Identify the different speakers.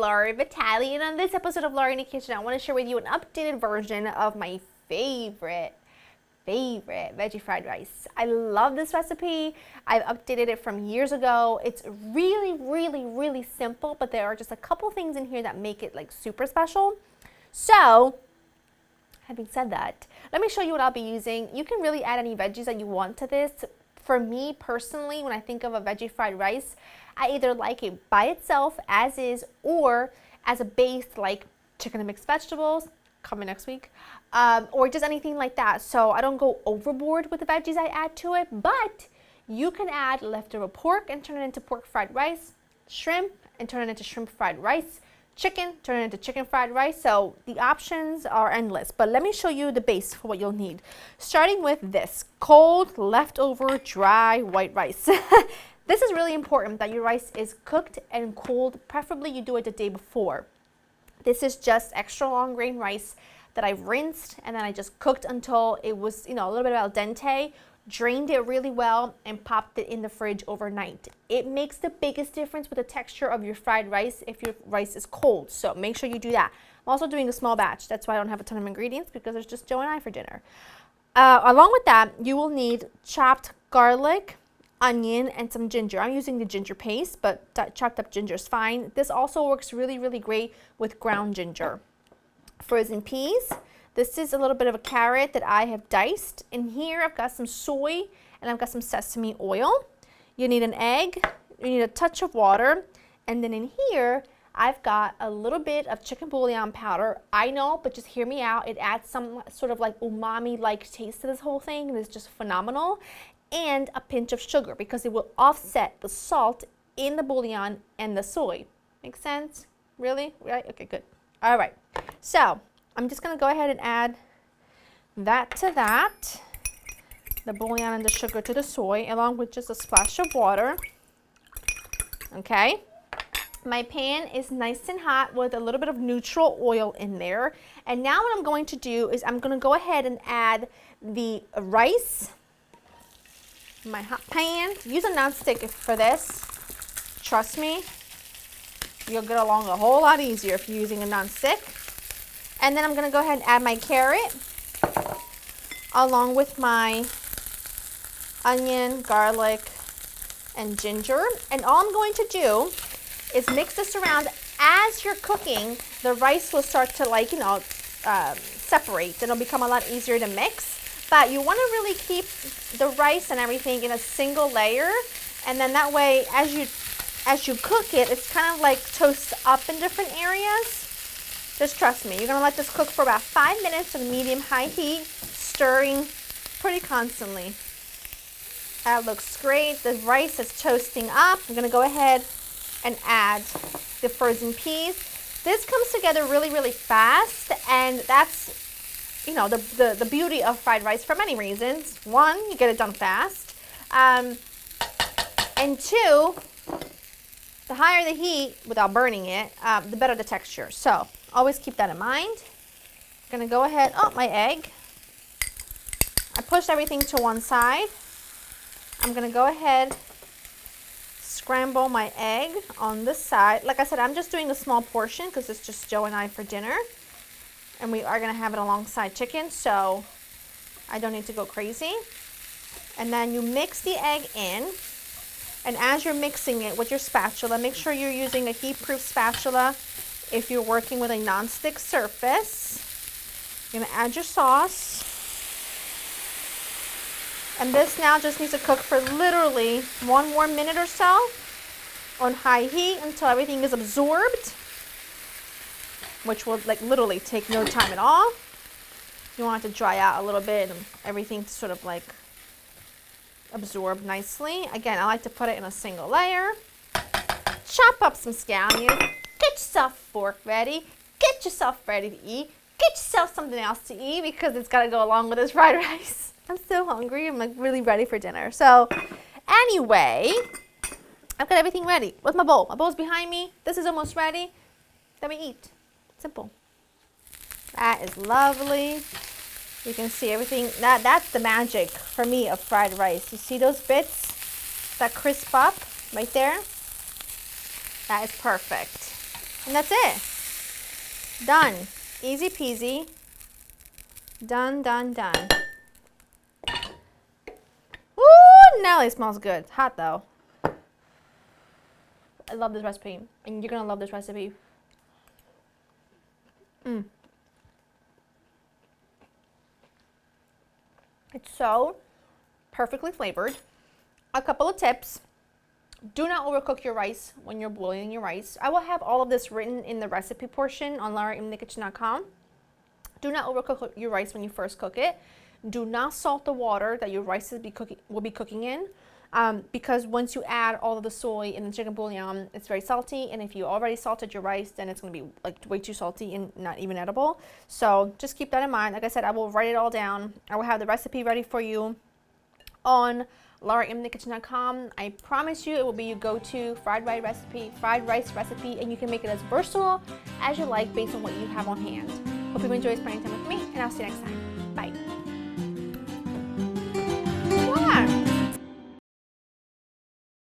Speaker 1: Laura Vitale, and on this episode of Laura in the Kitchen, I want to share with you an updated version of my favorite veggie fried rice. I love this recipe. I've updated it from years ago. It's really simple, but there are just a couple things in here that make it like super special. So, having said that, let me show you what I'll be using. You can really add any veggies that you want to this. For me personally, when I think of a veggie fried rice, I either like it by itself as is or as a base like chicken and mixed vegetables, coming next week, or just anything like that. So I don't go overboard with the veggies I add to it, but you can add leftover pork and turn it into pork fried rice, shrimp and turn it into shrimp fried rice, chicken, turn it into chicken fried rice. So the options are endless, but let me show you the base for what you'll need. Starting with this cold, leftover, dry white rice. This is really important that your rice is cooked and cooled. Preferably you do it the day before. This is just extra long grain rice that I've rinsed and then I just cooked until it was, a little bit al dente, drained it really well and popped it in the fridge overnight. It makes the biggest difference with the texture of your fried rice if your rice is cold, so make sure you do that. I'm also doing a small batch, that's why I don't have a ton of ingredients because there's just Joe and I for dinner. Along with that, you will need chopped garlic, onion, and some ginger. I'm using the ginger paste, but chopped up ginger is fine. This also works really great with ground ginger. Frozen peas. This is a little bit of a carrot that I have diced. In here, I've got some soy and I've got some sesame oil. You need an egg, you need a touch of water, and then in here, I've got a little bit of chicken bouillon powder. I know, but just hear me out. It adds some sort of like umami-like taste to this whole thing, and it's just phenomenal. And a pinch of sugar because it will offset the salt in the bouillon and the soy. Make sense? Really? Right? Okay, good. All right. So I'm just going to go ahead and add that to that, the bouillon and the sugar to the soy, along with just a splash of water. Okay. My pan is nice and hot with a little bit of neutral oil in there. And now what I'm going to do is I'm going to go ahead and add the rice. My hot pan. Use a nonstick for this. Trust me, you'll get along a whole lot easier if you're using a nonstick. And then I'm going to go ahead and add my carrot along with my onion, garlic, and ginger. And all I'm going to do is mix this around. As you're cooking, the rice will start to separate. It'll become a lot easier to mix. But you want to really keep the rice and everything in a single layer, and then that way as you cook it, it's kind of like toasts up in different areas. Just trust me, you're going to let this cook for about 5 minutes on medium-high heat, stirring pretty constantly. That looks great. The rice is toasting up. I'm going to go ahead and add the frozen peas. This comes together really fast, and that's the beauty of fried rice for many reasons. One, you get it done fast. And two, the higher the heat without burning it, the better the texture. So always keep that in mind. I'm going to go ahead, my egg. I pushed everything to one side. I'm going to go ahead, scramble my egg on this side. Like I said, I'm just doing a small portion because it's just Joe and I for dinner. And we are going to have it alongside chicken, so I don't need to go crazy. And then you mix the egg in, and as you're mixing it with your spatula, make sure you're using a heat-proof spatula if you're working with a non-stick surface. You're going to add your sauce. And this now just needs to cook for literally 1 more minute or so on high heat until everything is absorbed, which will literally take no time at all. You want it to dry out a little bit and everything to sort of absorb nicely. Again, I like to put it in a single layer. Chop up some scallions. Get yourself a fork ready. Get yourself ready to eat. Get yourself something else to eat because it's got to go along with this fried rice. I'm so hungry. I'm really ready for dinner. So anyway, I've got everything ready with my bowl. My bowl's behind me. This is almost ready. Then we eat. Simple. That is lovely. You can see everything. That's the magic for me of fried rice. You see those bits that crisp up right there? That is perfect. And that's it. Done. Easy peasy. Done, done, done. Ooh, now it smells good. It's hot though. I love this recipe, and you're gonna love this recipe. It's so perfectly flavored. A couple of tips. Do not overcook your rice when you're boiling your rice. I will have all of this written in the recipe portion on laurainthekitchen.com. Do not overcook your rice when you first cook it. Do not salt the water that your rice will be cooking in, because once you add all of the soy and the chicken bouillon, it's very salty, and if you already salted your rice, then it's going to be like way too salty and not even edible. So just keep that in mind. Like I said, I will write it all down. I will have the recipe ready for you on laurainthekitchen.com. I promise you it will be your go-to fried rice recipe, and you can make it as versatile as you like based on what you have on hand. Hope you enjoy spending time with me, and I'll see you next time.